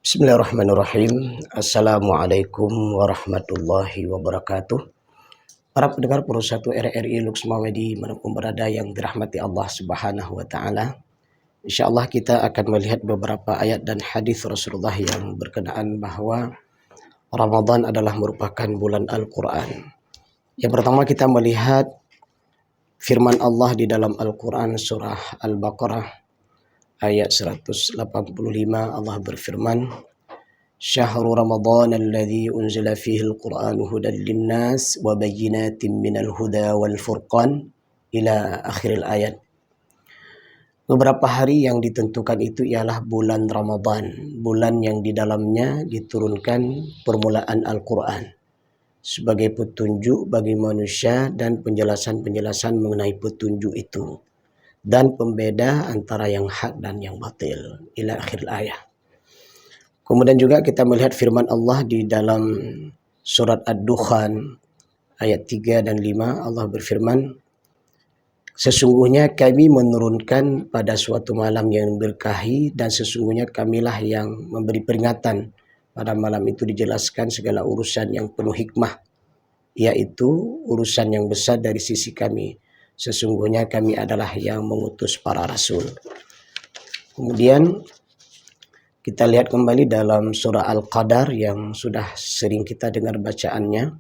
Bismillahirrahmanirrahim. Assalamualaikum warahmatullahi wabarakatuh. Para pendengar Pro 1 RRI Lux Mawedi manapun berada yang dirahmati Allah Subhanahu wa taala. Insyaallah kita akan melihat beberapa ayat dan hadis Rasulullah yang berkenaan bahwa Ramadan adalah merupakan bulan Al-Qur'an. Yang pertama kita melihat firman Allah di dalam Al-Qur'an surah Al-Baqarah ayat 185. Allah berfirman, Syahrul Ramadan alladhi unzila fihi al-Qur'anu hudan linnas wa bayyinatin minal huda wal furqan ila akhiril ayat. Beberapa hari yang ditentukan itu ialah bulan Ramadan, bulan yang di dalamnya diturunkan permulaan Al-Quran sebagai petunjuk bagi manusia dan penjelasan-penjelasan mengenai petunjuk itu dan pembeda antara yang hak dan yang batil ila akhir ayat. Kemudian juga kita melihat firman Allah di dalam surat Ad-Dukhan ayat 3 dan 5. Allah berfirman, sesungguhnya kami menurunkan pada suatu malam yang berkahi dan sesungguhnya kamilah yang memberi peringatan. Pada malam itu dijelaskan segala urusan yang penuh hikmah, yaitu urusan yang besar dari sisi kami. Sesungguhnya kami adalah yang mengutus para rasul. Kemudian kita lihat kembali dalam surah Al-Qadar yang sudah sering kita dengar bacaannya.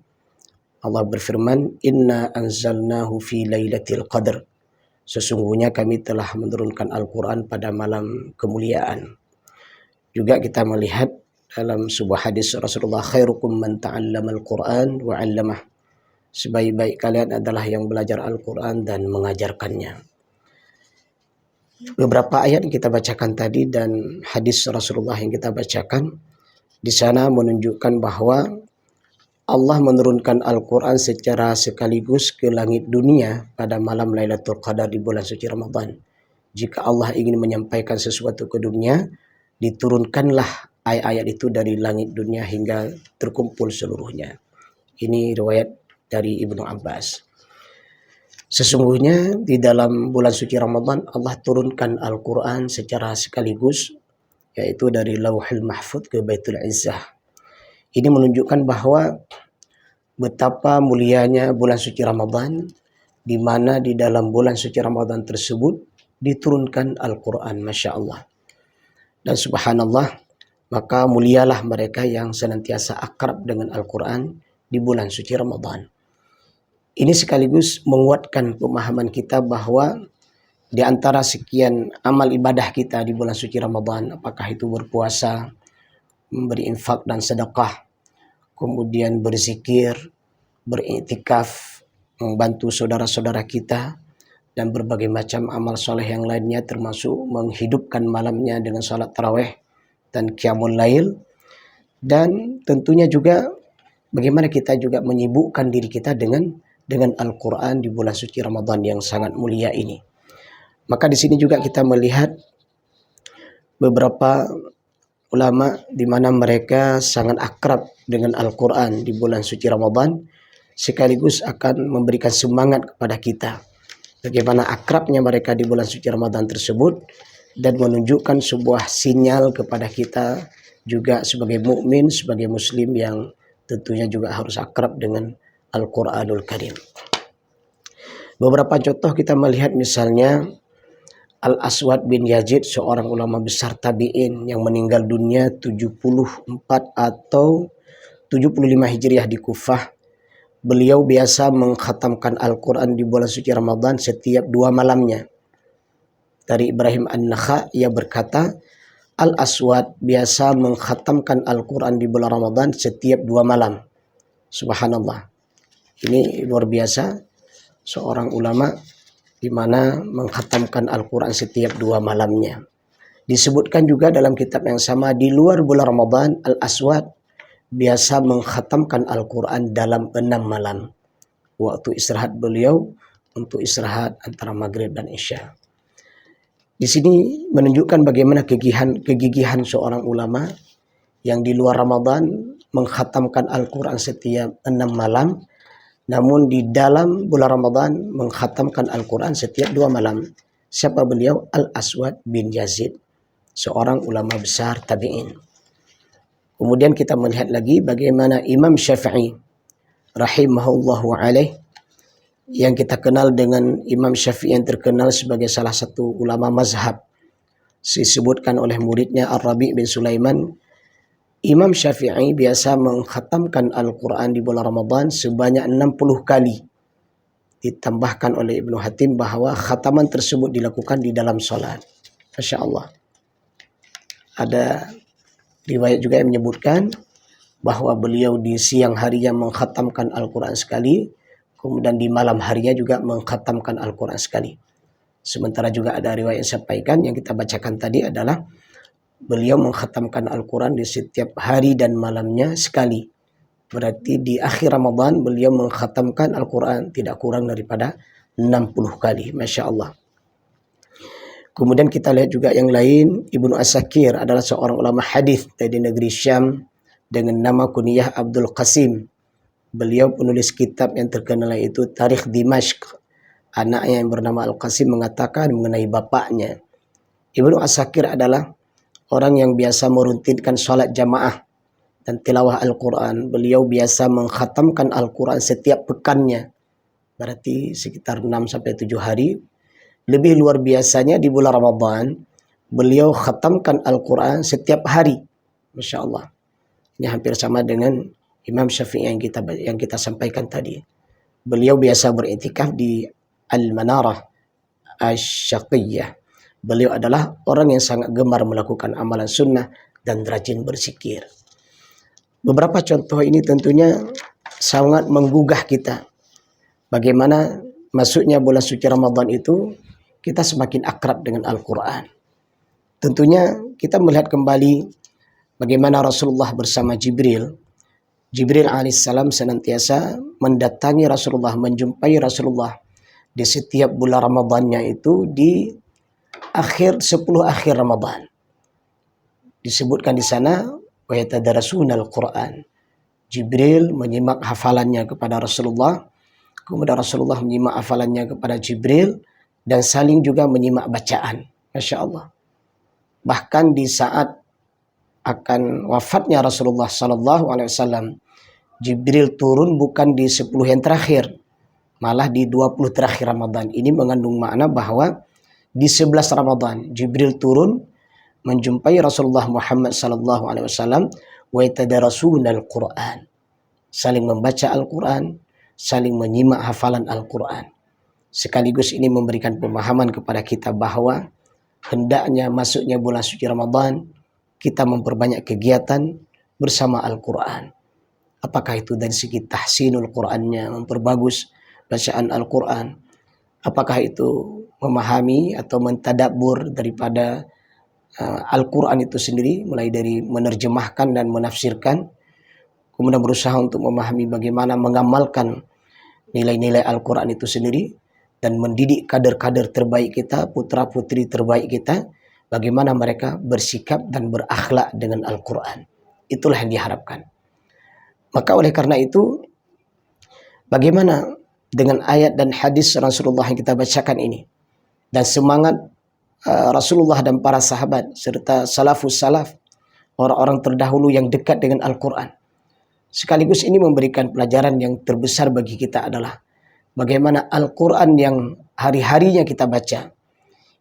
Allah berfirman, Inna anzalnahu fi lailatul qadr. Sesungguhnya kami telah menurunkan Al-Quran pada malam kemuliaan. Juga kita melihat dalam sebuah hadis Rasulullah, khairukum man ta'allama al-Quran wa 'allamah. Sebaik-baik kalian adalah yang belajar Al-Quran dan mengajarkannya. Beberapa ayat yang kita bacakan tadi dan hadis Rasulullah yang kita bacakan di sana menunjukkan bahwa Allah menurunkan Al-Quran secara sekaligus ke langit dunia pada malam Lailatul Qadar di bulan suci Ramadan. Jika Allah ingin menyampaikan sesuatu ke dunia, diturunkanlah ayat-ayat itu dari langit dunia hingga terkumpul seluruhnya. Ini riwayat dari Ibnu Abbas. Sesungguhnya di dalam bulan suci Ramadan Allah turunkan Al-Quran secara sekaligus, yaitu dari Lauhul Mahfuz ke Baitul Izzah. Ini menunjukkan bahwa betapa mulianya bulan suci Ramadan, di mana di dalam bulan suci Ramadan tersebut diturunkan Al-Quran, Masya Allah. Dan subhanallah, maka mulialah mereka yang senantiasa akrab dengan Al-Quran di bulan suci Ramadan. Ini sekaligus menguatkan pemahaman kita bahwa di antara sekian amal ibadah kita di bulan suci Ramadan, apakah itu berpuasa, memberi infak dan sedekah, kemudian berzikir, beriktikaf, membantu saudara-saudara kita, dan berbagai macam amal soleh yang lainnya termasuk menghidupkan malamnya dengan salat tarawih dan qiyamul lail, dan tentunya juga bagaimana kita juga menyibukkan diri kita dengan Al-Quran di bulan suci Ramadan yang sangat mulia ini. Maka di sini juga kita melihat beberapa ulama di mana mereka sangat akrab dengan Al-Quran di bulan suci Ramadan, sekaligus akan memberikan semangat kepada kita bagaimana akrabnya mereka di bulan suci Ramadan tersebut, dan menunjukkan sebuah sinyal kepada kita juga sebagai mukmin, sebagai muslim yang tentunya juga harus akrab dengan Al-Quranul Karim. Beberapa contoh kita melihat misalnya Al-Aswad bin Yazid, seorang ulama besar tabi'in yang meninggal dunia 74 atau 75 Hijriah di Kufah. Beliau biasa mengkhatamkan Al-Quran di bulan suci Ramadan setiap 2 malamnya. Dari Ibrahim An-Nakha, ia berkata, Al-Aswad biasa mengkhatamkan Al-Quran di bulan Ramadan setiap 2 malam. Subhanallah. Ini luar biasa, seorang ulama di mana mengkhatamkan Al-Quran setiap 2 malamnya. Disebutkan juga dalam kitab yang sama, di luar bulan Ramadan, Al-Aswad biasa mengkhatamkan Al-Quran dalam 6 malam. Waktu istirahat beliau untuk istirahat antara maghrib dan isya. Di sini menunjukkan bagaimana kegigihan seorang ulama yang di luar Ramadan mengkhatamkan Al-Quran setiap 6 malam, namun di dalam bulan Ramadan mengkhatamkan Al-Quran setiap 2 malam. Siapa beliau? Al-Aswad bin Yazid, seorang ulama besar tabi'in. Kemudian kita melihat lagi bagaimana Imam Syafi'i rahimahullahu alaih, yang kita kenal dengan Imam Syafi'i yang terkenal sebagai salah satu ulama mazhab, disebutkan oleh muridnya Ar-Rabi' bin Sulaiman, Imam Syafi'i biasa mengkhatamkan Al-Quran di bulan Ramadan sebanyak 60 kali. Ditambahkan oleh Ibnu Hatim bahawa khataman tersebut dilakukan di dalam solat. Masya Allah. Ada riwayat juga yang menyebutkan bahwa beliau di siang harinya mengkhatamkan Al-Quran sekali, kemudian di malam harinya juga mengkhatamkan Al-Quran sekali. Sementara juga ada riwayat yang sampaikan, yang kita bacakan tadi adalah beliau mengkhatamkan Al-Quran di setiap hari dan malamnya sekali. Berarti di akhir Ramadan beliau mengkhatamkan Al-Quran tidak kurang daripada 60 kali. Masya Allah. Kemudian kita lihat juga yang lain, Ibnu Asakir adalah seorang ulama hadis dari negeri Syam dengan nama kunyah Abdul Qasim. Beliau penulis kitab yang terkenal itu Tarikh Dimashq. Anaknya yang bernama Al-Qasim mengatakan mengenai bapaknya. Ibnu Asakir adalah orang yang biasa meruntinkan sholat jamaah dan tilawah Al-Quran. Beliau biasa mengkhatamkan Al-Quran setiap pekannya. Berarti sekitar 6-7 hari. Lebih luar biasanya di bulan Ramadan, beliau khatamkan Al-Quran setiap hari. Masya Allah. Ini hampir sama dengan Imam Syafi'i yang kita sampaikan tadi. Beliau biasa beriktikaf di Al-Manarah Asy-Syaqiyyah. Beliau adalah orang yang sangat gemar melakukan amalan sunnah dan rajin berzikir. Beberapa contoh ini tentunya sangat menggugah kita. Bagaimana masuknya bulan suci Ramadan itu, kita semakin akrab dengan Al-Quran. Tentunya kita melihat kembali bagaimana Rasulullah bersama Jibril. Jibril alaihissalam senantiasa mendatangi Rasulullah, menjumpai Rasulullah di setiap bulan Ramadannya itu di 10 akhir Ramadan. Disebutkan di sana, wa yatadarasuna al-Quran. Jibril menyimak hafalannya kepada Rasulullah, kemudian Rasulullah menyimak hafalannya kepada Jibril, dan saling juga menyimak bacaan. Masya Allah. Bahkan di saat akan wafatnya Rasulullah SAW, Jibril turun bukan di 10 yang terakhir, malah di 20 terakhir Ramadan. Ini mengandung makna bahwa di 11 Ramadan Jibril turun menjumpai Rasulullah Muhammad SAW, wa yatadarasuna al-Quran. Saling membaca Al-Quran, saling menyimak hafalan Al-Quran. Sekaligus ini memberikan pemahaman kepada kita bahwa hendaknya masuknya bulan suci Ramadan, kita memperbanyak kegiatan bersama Al-Quran. Apakah itu dari segi tahsinul Qurannya, memperbagus bacaan Al-Quran. Apakah itu memahami atau mentadabbur daripada Al-Quran itu sendiri, mulai dari menerjemahkan dan menafsirkan, kemudian berusaha untuk memahami bagaimana mengamalkan nilai-nilai Al-Quran itu sendiri, dan mendidik kader-kader terbaik kita, putra-putri terbaik kita, bagaimana mereka bersikap dan berakhlak dengan Al-Quran. Itulah yang diharapkan. Maka oleh karena itu, bagaimana dengan ayat dan hadis Rasulullah yang kita bacakan ini, dan semangat Rasulullah dan para sahabat, serta salafus salaf, orang-orang terdahulu yang dekat dengan Al-Quran. Sekaligus ini memberikan pelajaran yang terbesar bagi kita adalah bagaimana Al-Quran yang hari-harinya kita baca,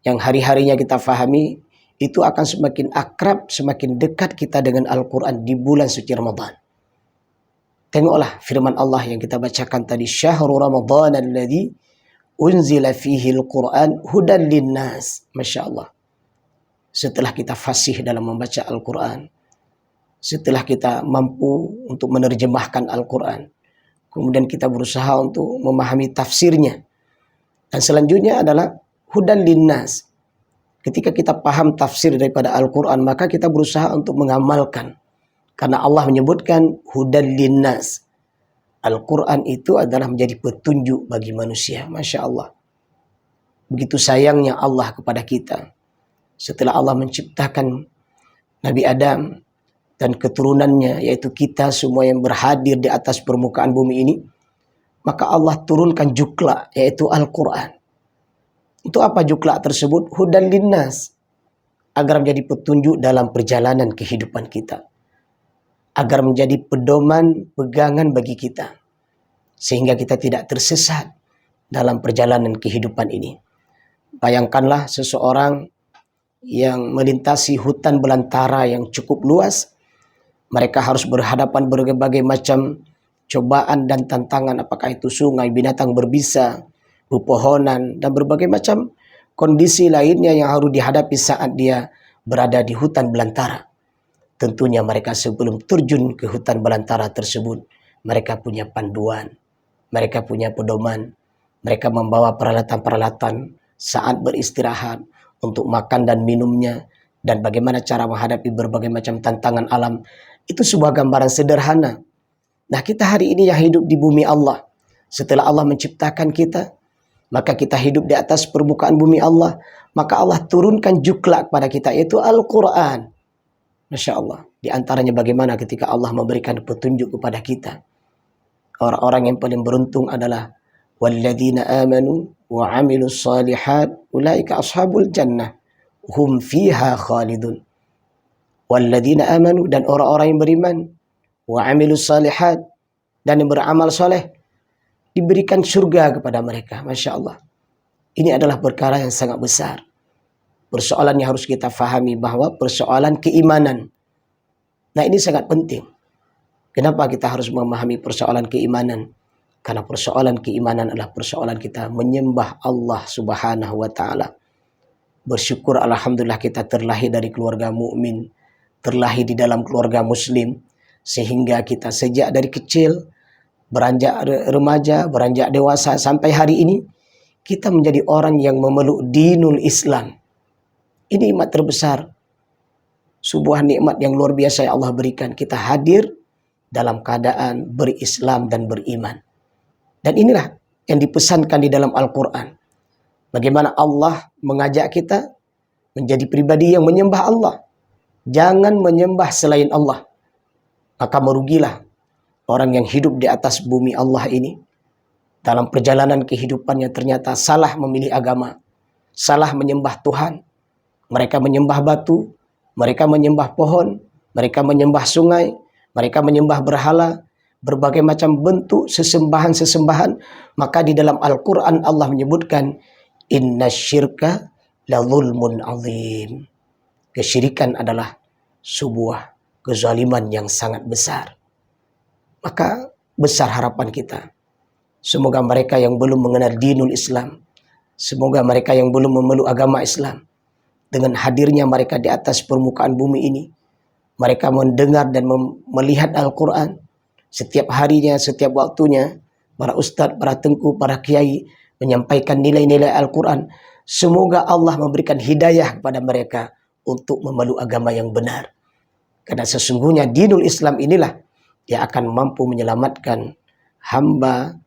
yang hari-harinya kita fahami, itu akan semakin akrab, semakin dekat kita dengan Al-Quran di bulan suci Ramadan. Tengoklah firman Allah yang kita bacakan tadi, Syahrul Ramadan alladhi unzila fihi al-Quran hudan linnas. Masya Allah. Setelah kita fasih dalam membaca Al-Quran, setelah kita mampu untuk menerjemahkan Al-Quran, kemudian kita berusaha untuk memahami tafsirnya. Dan selanjutnya adalah hudan linnas. Ketika kita paham tafsir daripada Al-Quran, maka kita berusaha untuk mengamalkan. Karena Allah menyebutkan hudan linnas. Al-Quran itu adalah menjadi petunjuk bagi manusia. Masya Allah. Begitu sayangnya Allah kepada kita. Setelah Allah menciptakan Nabi Adam dan keturunannya, yaitu kita semua yang berhadir di atas permukaan bumi ini, maka Allah turunkan jukla, yaitu Al-Quran. Untuk apa jukla tersebut? Hudan linnas, agar menjadi petunjuk dalam perjalanan kehidupan kita. agar menjadi pedoman pegangan bagi kita, sehingga kita tidak tersesat dalam perjalanan kehidupan ini. Bayangkanlah seseorang yang melintasi hutan belantara yang cukup luas. Mereka harus berhadapan berbagai macam cobaan dan tantangan, apakah itu sungai, binatang berbisa, pepohonan, dan berbagai macam kondisi lainnya yang harus dihadapi saat dia berada di hutan belantara. Tentunya mereka sebelum terjun ke hutan belantara tersebut, mereka punya panduan, mereka punya pedoman, mereka membawa peralatan-peralatan saat beristirahat untuk makan dan minumnya, dan bagaimana cara menghadapi berbagai macam tantangan alam. Itu sebuah gambaran sederhana. Nah, kita hari ini yang hidup di bumi Allah, setelah Allah menciptakan kita, maka kita hidup di atas permukaan bumi Allah, maka Allah turunkan jukla kepada kita, yaitu Al-Quran. Masya Allah. Di antaranya bagaimana ketika Allah memberikan petunjuk kepada kita. Orang-orang yang paling beruntung adalah walladzina amanu wa amilus salihat ulaika ashabul jannah hum fiha khalidun. Walladzina amanu, dan orang-orang yang beriman, wa amilus salihat, dan yang beramal soleh, diberikan surga kepada mereka. Masya Allah. Ini adalah perkara yang sangat besar. Persoalan yang harus kita fahami bahwa persoalan keimanan. Nah, ini sangat penting. Kenapa kita harus memahami persoalan keimanan? Karena persoalan keimanan adalah persoalan kita menyembah Allah Subhanahu wa Ta'ala. Bersyukur alhamdulillah kita terlahir dari keluarga mukmin, terlahir di dalam keluarga muslim, sehingga kita sejak dari kecil, beranjak remaja, beranjak dewasa sampai hari ini, kita menjadi orang yang memeluk dinul Islam. Ini nikmat terbesar, sebuah nikmat yang luar biasa yang Allah berikan. Kita hadir dalam keadaan berislam dan beriman. Dan inilah yang dipesankan di dalam Al-Quran. Bagaimana Allah mengajak kita menjadi pribadi yang menyembah Allah. Jangan menyembah selain Allah. Maka merugilah orang yang hidup di atas bumi Allah ini. Dalam perjalanan kehidupannya ternyata salah memilih agama. Salah menyembah Tuhan. Mereka menyembah batu. Mereka menyembah pohon. Mereka menyembah sungai. Mereka menyembah berhala. Berbagai macam bentuk sesembahan-sesembahan. Maka di dalam Al-Quran Allah menyebutkan, inna syirka la zulmun azim. Kesyirikan adalah sebuah kezaliman yang sangat besar. Maka besar harapan kita. Semoga mereka yang belum mengenal dinul Islam, semoga mereka yang belum memeluk agama Islam, dengan hadirnya mereka di atas permukaan bumi ini, mereka mendengar dan melihat Al-Quran, setiap harinya, setiap waktunya, para ustadz, para tengku, para kiai, menyampaikan nilai-nilai Al-Quran. Semoga Allah memberikan hidayah kepada mereka untuk memeluk agama yang benar. Karena sesungguhnya dinul Islam inilah yang akan mampu menyelamatkan hamba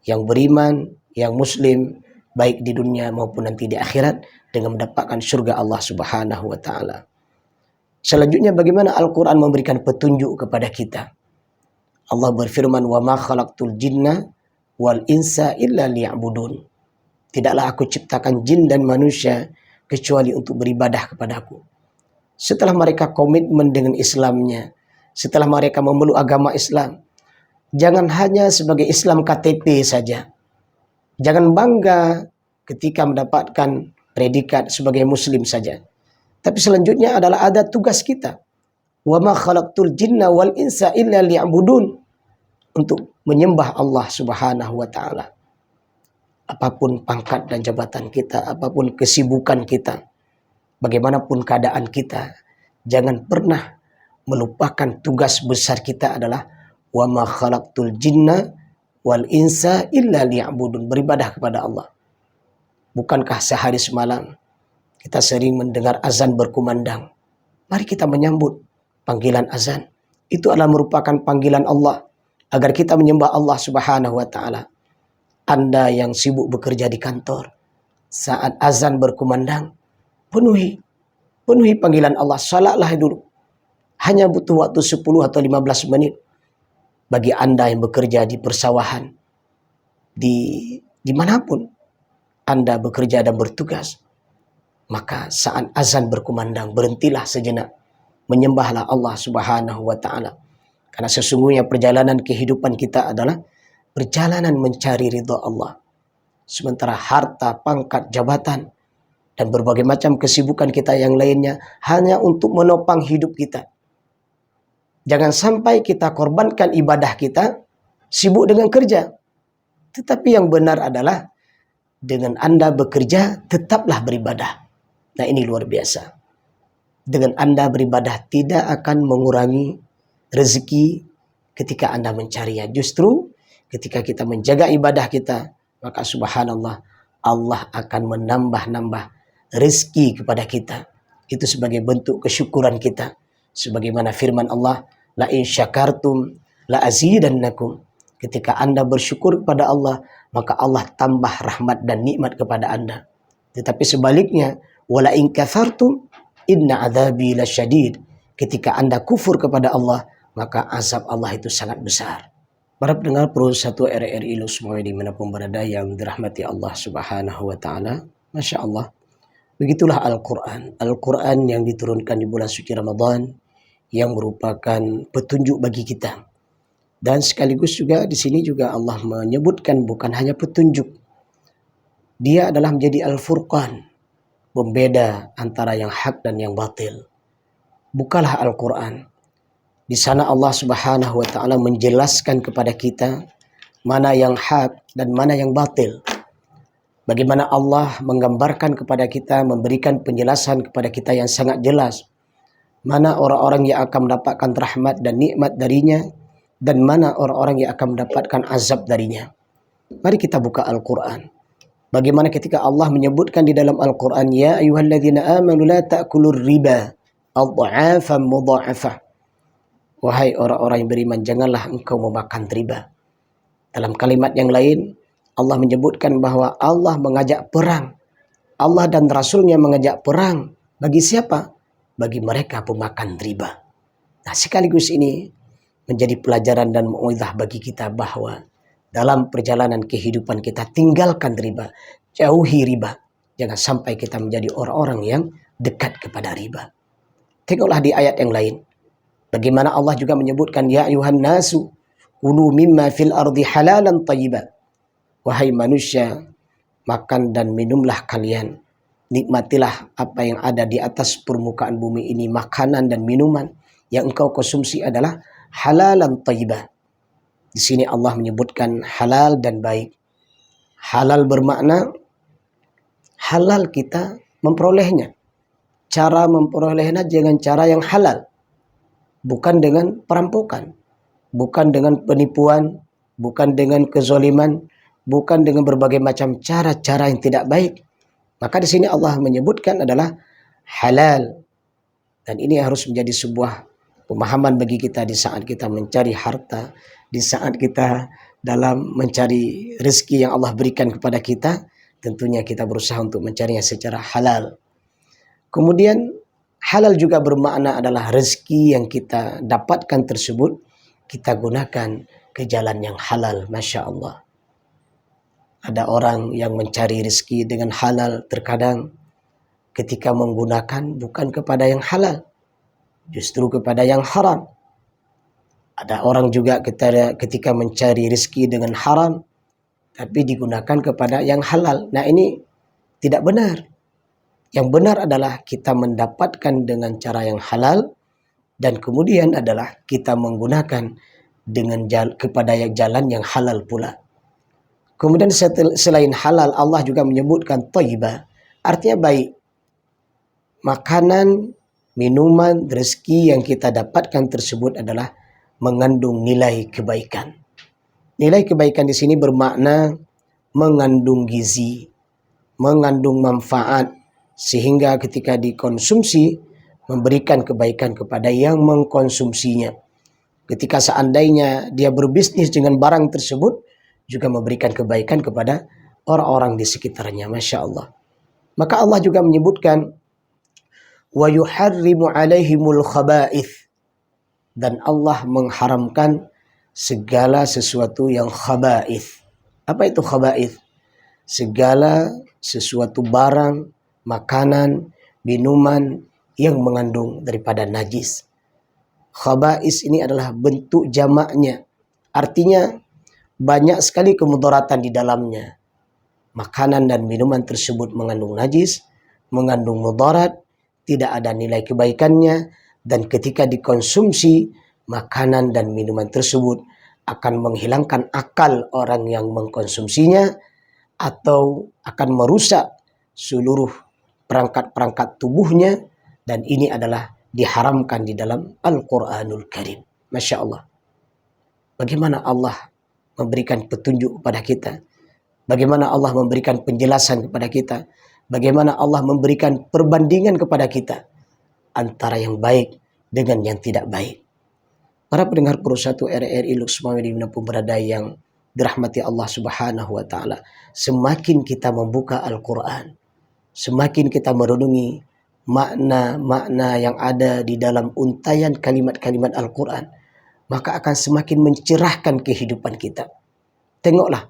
yang beriman, yang muslim, baik di dunia maupun nanti di akhirat, dengan mendapatkan surga Allah Subhanahu wa Ta'ala. Selanjutnya, bagaimana Al-Quran memberikan petunjuk kepada kita. Allah berfirman, wa ma khalaqtul jinna wal insa illa liya'budun. Tidaklah aku ciptakan jin dan manusia kecuali untuk beribadah kepadaku. Setelah mereka komitmen dengan Islamnya, setelah mereka memeluk agama Islam, jangan hanya sebagai Islam KTP saja. Jangan bangga ketika mendapatkan predikat sebagai Muslim saja. Tapi selanjutnya adalah ada tugas kita. Wa ma khalaqtul jinna wal insa illa liya'budun. Untuk menyembah Allah Subhanahu wa Ta'ala. Apapun pangkat dan jabatan kita, apapun kesibukan kita, bagaimanapun keadaan kita, jangan pernah melupakan tugas besar kita adalah wa ma khalaqtul jinna wal insa illa liya'budun, beribadah kepada Allah. Bukankah sehari semalam kita sering mendengar azan berkumandang? Mari kita menyambut panggilan azan. Itu adalah merupakan panggilan Allah agar kita menyembah Allah Subhanahu wa Ta'ala. Anda yang sibuk bekerja di kantor, saat azan berkumandang, penuhi panggilan Allah, salatlah dulu. Hanya butuh waktu 10 atau 15 menit. Bagi Anda yang bekerja di persawahan, dimanapun Anda bekerja dan bertugas, maka saat azan berkumandang, berhentilah sejenak, menyembahlah Allah Subhanahu wa Ta'ala. Karena sesungguhnya perjalanan kehidupan kita adalah perjalanan mencari ridha Allah. Sementara harta, pangkat, jabatan, dan berbagai macam kesibukan kita yang lainnya hanya untuk menopang hidup kita. Jangan sampai kita korbankan ibadah kita sibuk dengan kerja. Tetapi yang benar adalah dengan Anda bekerja, tetaplah beribadah. Nah, ini luar biasa. Dengan Anda beribadah tidak akan mengurangi rezeki ketika Anda mencarinya. Justru ketika kita menjaga ibadah kita, maka subhanallah, Allah akan menambah-nambah rezeki kepada kita. Itu sebagai bentuk kesyukuran kita. Sebagaimana firman Allah, la in syakartum la azidannakum. Ketika Anda bersyukur kepada Allah, maka Allah tambah rahmat dan nikmat kepada Anda. Tetapi sebaliknya, wala in kafartum inna adzabi lasyadid. Ketika Anda kufur kepada Allah, maka azab Allah itu sangat besar. Para pendengar Pro 1 RRI semua dimanapun berada yang dirahmati Allah Subhanahu wa Ta'ala, Masya Allah. Begitulah Al-Quran. Al-Quran yang diturunkan di bulan suci Ramadan, yang merupakan petunjuk bagi kita. Dan sekaligus juga di sini juga Allah menyebutkan bukan hanya petunjuk. Dia adalah menjadi Al-Furqan, pembeda antara yang hak dan yang batil. Bukalah Al-Quran. Di sana Allah Subhanahu wa Ta'ala menjelaskan kepada kita mana yang hak dan mana yang batil. Bagaimana Allah menggambarkan kepada kita, memberikan penjelasan kepada kita yang sangat jelas. Mana orang-orang yang akan mendapatkan rahmat dan nikmat darinya, dan mana orang-orang yang akan mendapatkan azab darinya. Mari kita buka Al-Quran. Bagaimana ketika Allah menyebutkan di dalam Al-Quran, ya ayyuhalladzina amanu la ta'kulur riba adha'afan mudha'afah. Wahai orang-orang yang beriman, janganlah engkau memakan riba. Dalam kalimat yang lain, Allah menyebutkan bahwa Allah mengajak perang. Allah dan Rasulnya mengajak perang. Bagi siapa? Bagi mereka pemakan riba. Nah, sekaligus ini menjadi pelajaran dan mau'izah bagi kita bahwa dalam perjalanan kehidupan kita tinggalkan riba. Jauhi riba. Jangan sampai kita menjadi orang-orang yang dekat kepada riba. Tengoklah di ayat yang lain. Bagaimana Allah juga menyebutkan, ya ayuhan nasu kulu mimma fil ardi halalan tayyiba. Wahai manusia, makan dan minumlah kalian. Nikmatilah apa yang ada di atas permukaan bumi ini. Makanan dan minuman yang engkau konsumsi adalah halalan tayyiba. Di sini Allah menyebutkan halal dan baik. Halal bermakna halal kita memperolehnya. Cara memperolehnya dengan cara yang halal. Bukan dengan perampokan, bukan dengan penipuan, bukan dengan kezaliman, bukan dengan berbagai macam cara-cara yang tidak baik. Maka di sini Allah menyebutkan adalah halal. Dan ini harus menjadi sebuah pemahaman bagi kita di saat kita mencari harta, di saat kita dalam mencari rezeki yang Allah berikan kepada kita, tentunya kita berusaha untuk mencarinya secara halal. Kemudian halal juga bermakna adalah rezeki yang kita dapatkan tersebut kita gunakan ke jalan yang halal. Masya Allah. Ada orang yang mencari rezeki dengan halal terkadang ketika menggunakan bukan kepada yang halal, justru kepada yang haram. Ada orang juga ketika mencari rezeki dengan haram tapi digunakan kepada yang halal. Nah, ini tidak benar. Yang benar adalah kita mendapatkan dengan cara yang halal dan kemudian adalah kita menggunakan dengan kepada jalan yang halal pula. Kemudian selain halal, Allah juga menyebutkan thayyibah, artinya baik. Makanan, minuman, rezeki yang kita dapatkan tersebut adalah mengandung nilai kebaikan. Nilai kebaikan di sini bermakna mengandung gizi, mengandung manfaat, sehingga ketika dikonsumsi memberikan kebaikan kepada yang mengkonsumsinya. Ketika seandainya dia berbisnis dengan barang tersebut, juga memberikan kebaikan kepada orang-orang di sekitarnya. Masya Allah. Maka Allah juga menyebutkan, wa yuharrimu alaihimul khaba'ith. Dan Allah mengharamkan segala sesuatu yang khaba'ith. Apa itu khaba'ith? Segala sesuatu barang, makanan, minuman yang mengandung daripada najis. Khaba'is ini adalah bentuk jamaknya. Artinya banyak sekali kemudaratan di dalamnya. Makanan dan minuman tersebut mengandung najis, mengandung mudarat, tidak ada nilai kebaikannya, dan ketika dikonsumsi, makanan dan minuman tersebut akan menghilangkan akal orang yang mengkonsumsinya atau akan merusak seluruh perangkat-perangkat tubuhnya, dan ini adalah diharamkan di dalam Al-Quranul Karim. Masya Allah. Bagaimana Allah memberikan petunjuk kepada kita? Bagaimana Allah memberikan penjelasan kepada kita? Bagaimana Allah memberikan perbandingan kepada kita antara yang baik dengan yang tidak baik. Para pendengar Pro1 RRI Luxmawi dimanapun berada yang dirahmati Allah Subhanahu wa Ta'ala, semakin kita membuka Al-Quran, semakin kita merenungi makna-makna yang ada di dalam untayan kalimat-kalimat Al-Quran, maka akan semakin mencerahkan kehidupan kita. Tengoklah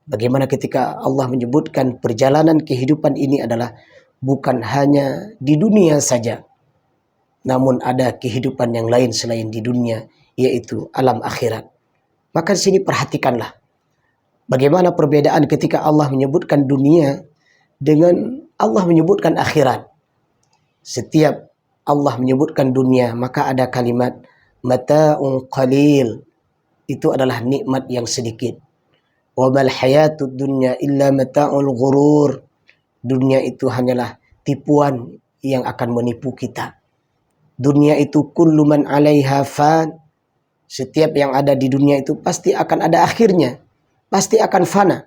bagaimana ketika Allah menyebutkan perjalanan kehidupan ini adalah bukan hanya di dunia saja, namun ada kehidupan yang lain selain di dunia, yaitu alam akhirat. Maka di sini perhatikanlah bagaimana perbedaan ketika Allah menyebutkan dunia dengan Allah menyebutkan akhirat. Setiap Allah menyebutkan dunia, maka ada kalimat mata'un qalil, itu adalah nikmat yang sedikit. Wa mal hayatud dunya illa mata'ul ghurur, dunia itu hanyalah tipuan yang akan menipu kita. Dunia itu kullu man 'alaiha fan, setiap yang ada di dunia itu pasti akan ada akhirnya, pasti akan fana.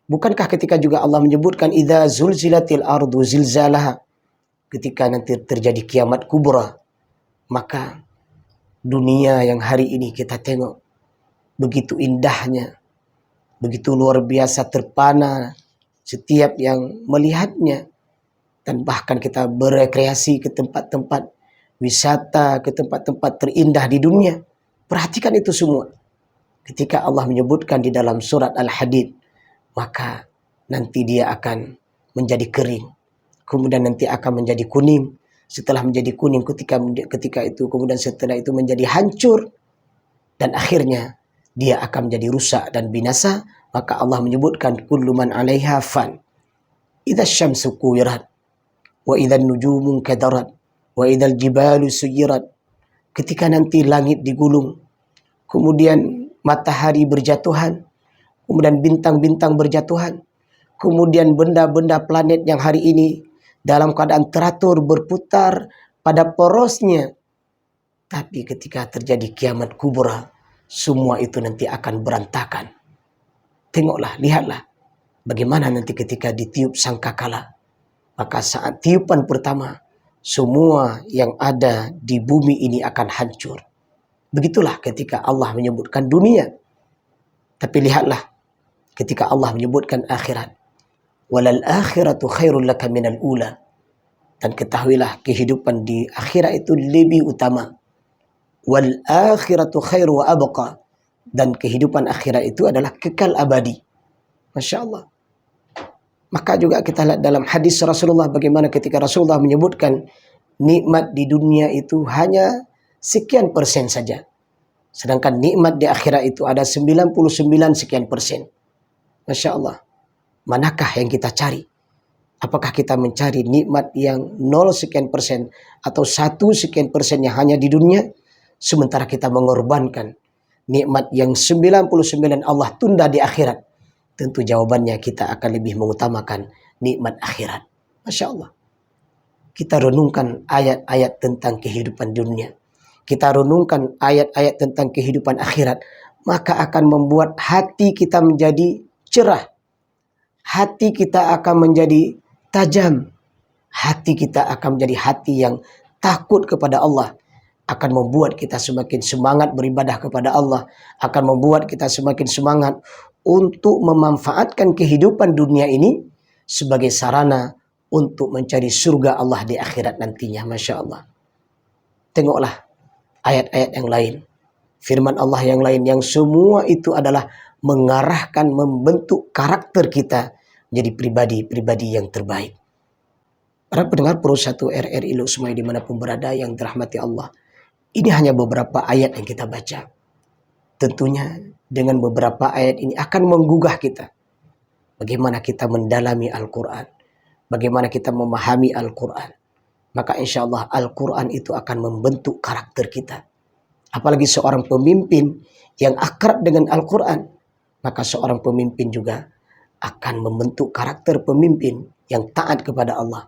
Bukankah ketika juga Allah menyebutkan idza zulzilatil ardu zilzalaha, ketika nanti terjadi kiamat kubra, maka dunia yang hari ini kita tengok begitu indahnya, begitu luar biasa terpana setiap yang melihatnya, dan bahkan kita berekreasi ke tempat-tempat wisata, ke tempat-tempat terindah di dunia. Perhatikan itu semua. Ketika Allah menyebutkan di dalam surat Al-Hadid, maka nanti dia akan menjadi kering, kemudian nanti akan menjadi kuning, setelah menjadi kuning ketika itu, kemudian setelah itu menjadi hancur, dan akhirnya dia akan menjadi rusak dan binasa. Maka Allah menyebutkan kullu man 'alaiha fan, idza syamsu kuwirat, wa idza nujumu kadarat, wa idzal jibalu suyirat. Ketika nanti langit digulung, kemudian matahari berjatuhan, kemudian bintang-bintang berjatuhan, kemudian benda-benda planet yang hari ini dalam keadaan teratur berputar pada porosnya. Tapi ketika terjadi kiamat kubra, semua itu nanti akan berantakan. Tengoklah, lihatlah bagaimana nanti ketika ditiup sangkakala, maka saat tiupan pertama, semua yang ada di bumi ini akan hancur. Begitulah ketika Allah menyebutkan dunia. Tapi lihatlah ketika Allah menyebutkan akhirat. Walal akhiratu khairul laka minal ula. Dan ketahuilah kehidupan di akhirat itu lebih utama. Wal akhiratu khairu wa abqa. Dan kehidupan akhirat itu adalah kekal abadi. Masya Allah. Maka juga kita lihat dalam hadis Rasulullah bagaimana ketika Rasulullah menyebutkan nikmat di dunia itu hanya sekian persen saja. Sedangkan nikmat di akhirat itu ada 99 sekian persen. Masya Allah. Manakah yang kita cari? Apakah kita mencari nikmat yang 0 sekian persen atau 1 sekian persen yang hanya di dunia, sementara kita mengorbankan nikmat yang 99 Allah tunda di akhirat? Tentu jawabannya kita akan lebih mengutamakan nikmat akhirat. Masya Allah. Kita renungkan ayat-ayat tentang kehidupan dunia. Kita renungkan ayat-ayat tentang kehidupan akhirat. Maka akan membuat hati kita menjadi cerah. Hati kita akan menjadi tajam. Hati kita akan menjadi hati yang takut kepada Allah. Akan membuat kita semakin semangat beribadah kepada Allah. Akan membuat kita semakin semangat untuk memanfaatkan kehidupan dunia ini sebagai sarana untuk mencari surga Allah di akhirat nantinya. Masya Allah. Tengoklah ayat-ayat yang lain, firman Allah yang lain, yang semua itu adalah mengarahkan, membentuk karakter kita menjadi pribadi-pribadi yang terbaik. Para pendengar Pro1 RRI Luxmawi dimanapun berada yang dirahmati Allah, Ini hanya beberapa ayat yang kita baca. Tentunya dengan beberapa ayat ini akan menggugah kita. Bagaimana kita mendalami Al-Quran. Bagaimana kita memahami Al-Quran. Maka insya Allah Al-Quran itu akan membentuk karakter kita. Apalagi seorang pemimpin yang akrab dengan Al-Quran. Maka seorang pemimpin juga akan membentuk karakter pemimpin yang taat kepada Allah.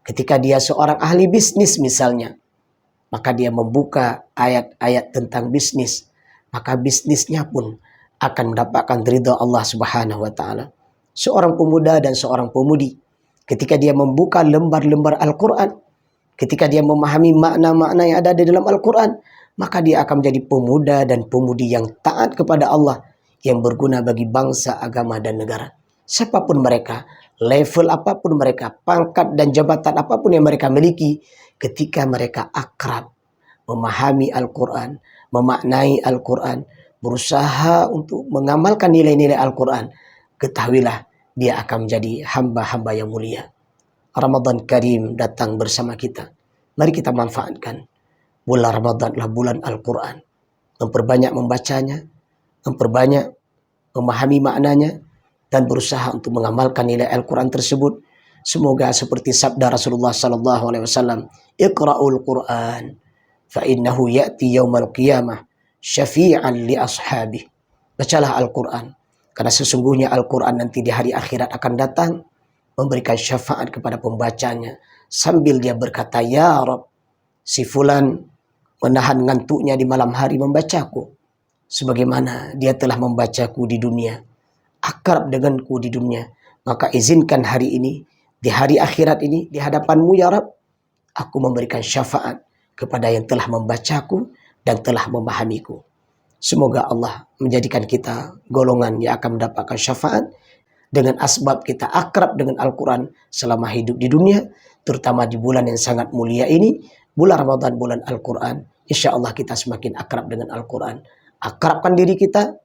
Ketika dia seorang ahli bisnis misalnya, maka dia membuka ayat-ayat tentang bisnis, maka bisnisnya pun akan mendapatkan ridha Allah Subhanahu wa taala. Seorang pemuda dan seorang pemudi, ketika dia membuka lembar-lembar Al-Quran, ketika dia memahami makna-makna yang ada di dalam Al-Quran, maka dia akan menjadi pemuda dan pemudi yang taat kepada Allah, yang berguna bagi bangsa, agama, dan negara. Siapapun mereka, level apapun mereka, pangkat dan jabatan apapun yang mereka miliki, ketika mereka akrab, memahami Al-Quran, memaknai Al-Quran, berusaha untuk mengamalkan nilai-nilai Al-Quran, ketahuilah dia akan menjadi hamba-hamba yang mulia. Ramadan Karim datang bersama kita. Mari kita manfaatkan. Bulan Ramadan adalah bulan Al-Quran. Memperbanyak membacanya, memperbanyak memahami maknanya, dan berusaha untuk mengamalkan nilai Al-Quran tersebut. Semoga seperti sabda Rasulullah SAW, Iqra'ul Quran, fa innahu ya'ti yawmal qiyamah syafi'an li ashabih. Bacalah Al-Quran, karena sesungguhnya Al-Quran nanti di hari akhirat akan datang, memberikan syafaat kepada pembacanya, sambil dia berkata, Ya Rabb, si fulan menahan ngantuknya di malam hari membacaku, sebagaimana dia telah membacaku di dunia, akrab denganku di dunia. Maka izinkan hari ini, di hari akhirat ini, di hadapanmu ya Rabb, aku memberikan syafaat kepada yang telah membacaku dan telah memahamiku. Semoga Allah menjadikan kita golongan yang akan mendapatkan syafaat dengan asbab kita akrab dengan Al-Quran selama hidup di dunia, terutama di bulan yang sangat mulia ini, bulan Ramadan, bulan Al-Quran. Insya Allah kita semakin akrab dengan Al-Quran. Akrabkan diri kita,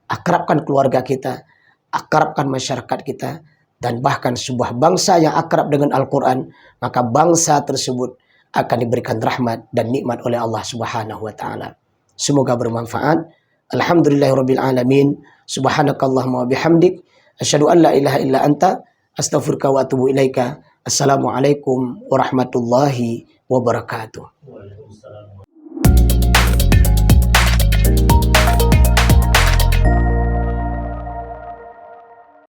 akrabkan keluarga kita, akrabkan masyarakat kita, dan bahkan sebuah bangsa yang akrab dengan Al-Quran, maka bangsa tersebut akan diberikan rahmat dan nikmat oleh Allah Subhanahu wa taala. Semoga bermanfaat. Alhamdulillahirabbil alamin. Subhanakallahumma wa bihamdik, asyhadu an la ilaha illa anta, astaghfiruka wa atubu ilaika. Assalamualaikum warahmatullahi wabarakatuh.